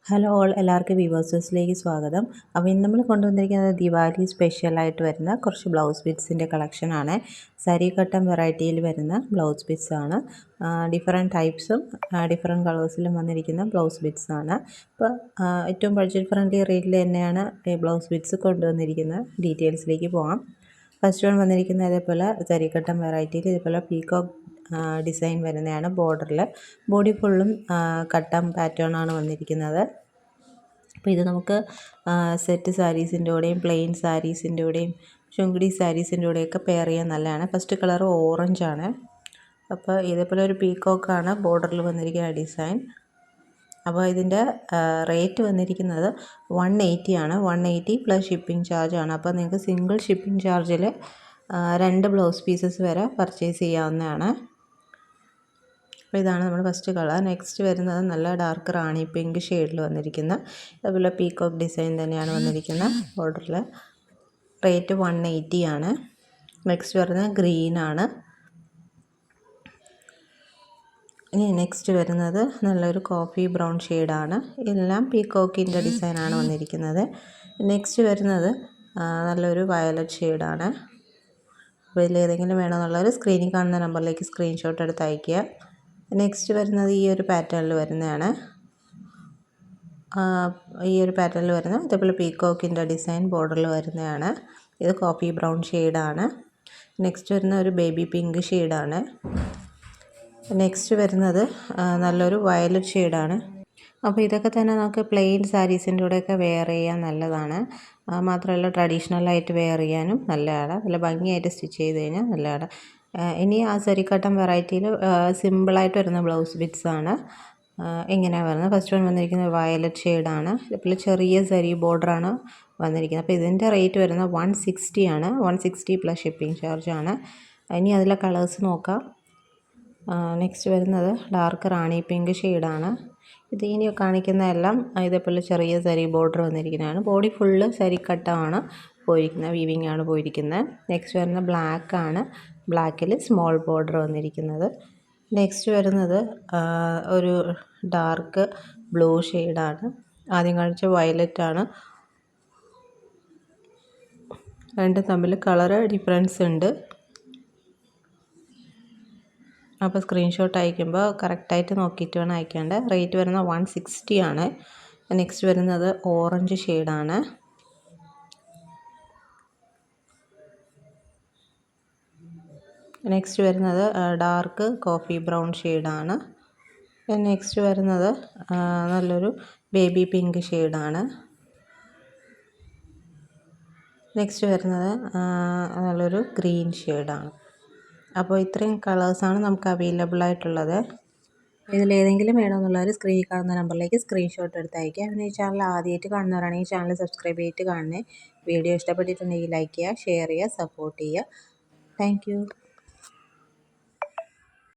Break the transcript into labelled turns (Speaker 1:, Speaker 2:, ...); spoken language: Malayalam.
Speaker 1: ഹലോ ഓൾ എല്ലാവർക്കും വ്യൂവേഴ്സിലേക്ക് സ്വാഗതം. അപ്പോൾ ഇന്ന് നമ്മൾ കൊണ്ടുവന്നിരിക്കുന്നത് ദിവാലി സ്പെഷ്യലായിട്ട് വരുന്ന കുറച്ച് ബ്ലൗസ് ബിറ്റ്സിൻ്റെ കളക്ഷനാണ്. സാരി കട്ടൻ വെറൈറ്റിയിൽ വരുന്ന ബ്ലൗസ് ബിറ്റ്സ് ആണ്. ഡിഫറെൻറ്റ് ടൈപ്സും ഡിഫറെൻറ്റ് കളേഴ്സിലും വന്നിരിക്കുന്ന ബ്ലൗസ് ബിറ്റ്സ് ആണ്. അപ്പോൾ ഏറ്റവും ബഡ്ജറ്റ് ഫ്രണ്ട്ലി റേറ്റിൽ തന്നെയാണ് ഈ ബ്ലൗസ് ബിറ്റ്സ് കൊണ്ടുവന്നിരിക്കുന്നത്. ഡീറ്റെയിൽസിലേക്ക് പോകാം. ഫസ്റ്റ് വൺ വന്നിരിക്കുന്നത് അതേപോലെ സാരി കട്ടൻ വെറൈറ്റിയിൽ ഇതേപോലെ പീകോക്ക് ഡിസൈൻ വരുന്നതാണ്. ബോർഡറിൽ ബോഡി ഫുള്ളും കട്ടൻ പാറ്റേൺ ആണ് വന്നിരിക്കുന്നത്. അപ്പോൾ ഇത് നമുക്ക് സെറ്റ് സാരീസിൻ്റെ കൂടെയും പ്ലെയിൻ സാരീസിൻ്റെ കൂടെയും ചുങ്കിടി സാരീസിൻ്റെ കൂടെയൊക്കെ പെയർ ചെയ്യാൻ നല്ലതാണ്. ഫസ്റ്റ് കളർ ഓറഞ്ചാണ്. അപ്പോൾ ഇതേപോലെ ഒരു പീകോക്കാണ് ബോർഡറിൽ വന്നിരിക്കുന്ന ഡിസൈൻ. അപ്പോൾ ഇതിൻ്റെ റേറ്റ് വന്നിരിക്കുന്നത് 180 ആണ്. 180 പ്ലസ് ഷിപ്പിംഗ് ചാർജ് ആണ്. അപ്പോൾ നിങ്ങൾക്ക് സിംഗിൾ ഷിപ്പിംഗ് ചാർജിൽ 2 ബ്ലൗസ് പീസസ് വരെ പർച്ചേസ് ചെയ്യാവുന്നതാണ്. അപ്പോൾ ഇതാണ് നമ്മുടെ ഫസ്റ്റ് കളർ. നെക്സ്റ്റ് വരുന്നത് നല്ല ഡാർക്ക് റാണി പിങ്ക് ഷെയ്ഡിൽ വന്നിരിക്കുന്ന അതുപോലെ പീകോക്ക് ഡിസൈൻ തന്നെയാണ് വന്നിരിക്കുന്നത്. ബോർഡറിൽ റേറ്റ് 180 ആണ്. നെക്സ്റ്റ് വരുന്നത് ഗ്രീനാണ്. ഇനി നെക്സ്റ്റ് വരുന്നത് നല്ലൊരു കോഫി ബ്രൗൺ ഷെയ്ഡാണ്. എല്ലാം പീകോക്കിൻ്റെ ഡിസൈനാണ് വന്നിരിക്കുന്നത്. നെക്സ്റ്റ് വരുന്നത് നല്ലൊരു വയലറ്റ് ഷെയ്ഡാണ്. അപ്പോൾ ഇതിലേതെങ്കിലും വേണമെന്നുള്ളവർ സ്ക്രീനിൽ കാണുന്ന നമ്പറിലേക്ക് സ്ക്രീൻഷോട്ട് എടുത്ത് അയയ്ക്കുക. നെക്സ്റ്റ് വരുന്നത് ഈ ഒരു പാറ്റേണിൽ വരുന്നതാണ്. അതേപോലെ പീകോക്കിൻ്റെ ഡിസൈൻ ബോർഡറിൽ വരുന്നതാണ്. ഇത് കോഫി ബ്രൗൺ ഷെയ്ഡാണ്. നെക്സ്റ്റ് വരുന്ന ഒരു ബേബി പിങ്ക് ഷെയ്ഡാണ്. നെക്സ്റ്റ് വരുന്നത് നല്ലൊരു വയലറ്റ് ഷെയ്ഡാണ്. അപ്പോൾ ഇതൊക്കെ തന്നെ നമുക്ക് പ്ലെയിൻ സാരീസിൻ്റെ കൂടെയൊക്കെ വെയർ ചെയ്യാൻ നല്ലതാണ്. മാത്രമല്ല ട്രഡീഷണലായിട്ട് വെയർ ചെയ്യാനും നല്ലതാണ്. നല്ല ഭംഗിയായിട്ട് സ്റ്റിച്ച് ചെയ്ത് കഴിഞ്ഞാൽ നല്ലതാണ്. ഇനി ആ സാരി കട്ടൻ വെറൈറ്റിയിൽ സിമ്പിളായിട്ട് വരുന്ന ബ്ലൗസ് ബിറ്റ്സ് ആണ്. എങ്ങനെയാണ് വരുന്നത്? ഫസ്റ്റ് വൺ വന്നിരിക്കുന്നത് വയലറ്റ് ഷെയ്ഡാണ്. ഇതുപോലെ ചെറിയ സരി ബോർഡറാണ് വന്നിരിക്കുന്നത്. അപ്പോൾ ഇതിൻ്റെ റേറ്റ് വരുന്നത് 160 ആണ്. 160 പ്ലസ് ഷിപ്പിംഗ് ചാർജ് ആണ്. ഇനി അതിലെ കളേഴ്സ് നോക്കാം. നെക്സ്റ്റ് വരുന്നത് ഡാർക്ക് റാണി പിങ്ക് ഷെയ്ഡാണ്. ഇത് ഇനി കാണിക്കുന്ന എല്ലാം ഇതേപോലെ ചെറിയ സരി ബോർഡർ വന്നിരിക്കുന്നതാണ്. ബോഡി ഫുള്ള് സരി കട്ടമാണ് പോയിരിക്കുന്നത്, വീവിങ് ആണ് പോയിരിക്കുന്നത്. നെക്സ്റ്റ് വരുന്ന ബ്ലാക്ക് ആണ്. ബ്ലാക്കിൽ സ്മോൾ ബോർഡർ വന്നിരിക്കുന്നത്. നെക്സ്റ്റ് വരുന്നത് ഒരു ഡാർക്ക് ബ്ലൂ ഷെയ്ഡാണ്. ആദ്യം കാണിച്ച വയലറ്റ് ആണ്. രണ്ടും തമ്മിൽ കളർ ഡിഫറൻസ് ഉണ്ട്. അപ്പോൾ സ്ക്രീൻഷോട്ട് അയക്കുമ്പോൾ കറക്റ്റായിട്ട് നോക്കിയിട്ട് വേണം അയക്കേണ്ടത്. റേറ്റ് വരുന്നത് 160 ആണ്. നെക്സ്റ്റ് വരുന്നത് ഓറഞ്ച് ഷെയ്ഡാണ്. നെക്സ്റ്റ് വരുന്നത് ഡാർക്ക് കോഫി ബ്രൗൺ ഷെയ്ഡാണ്. നെക്സ്റ്റ് വരുന്നത് നല്ലൊരു ബേബി പിങ്ക് ഷെയ്ഡാണ്. നെക്സ്റ്റ് വരുന്നത് നല്ലൊരു ഗ്രീൻ ഷെയ്ഡാണ്. അപ്പോൾ ഇത്രയും കളേഴ്സാണ് നമുക്ക് അവൈലബിൾ ആയിട്ടുള്ളത്. ഇതിലേതെങ്കിലും വേണമെന്നുള്ളവർ സ്ക്രീനിൽ കാണുന്ന നമ്പറിലേക്ക് സ്ക്രീൻഷോട്ട് എടുത്ത് അയയ്ക്കുക. പിന്നെ ഈ ചാനൽ ആദ്യമായിട്ട് കാണുന്നവരാണെങ്കിൽ ചാനൽ സബ്സ്ക്രൈബ് ചെയ്തിട്ട് കാണണേ. വീഡിയോ ഇഷ്ടപ്പെട്ടിട്ടുണ്ടെങ്കിൽ ലൈക്ക് ചെയ്യുക, ഷെയർ ചെയ്യുക, സപ്പോർട്ട് ചെയ്യുക. താങ്ക്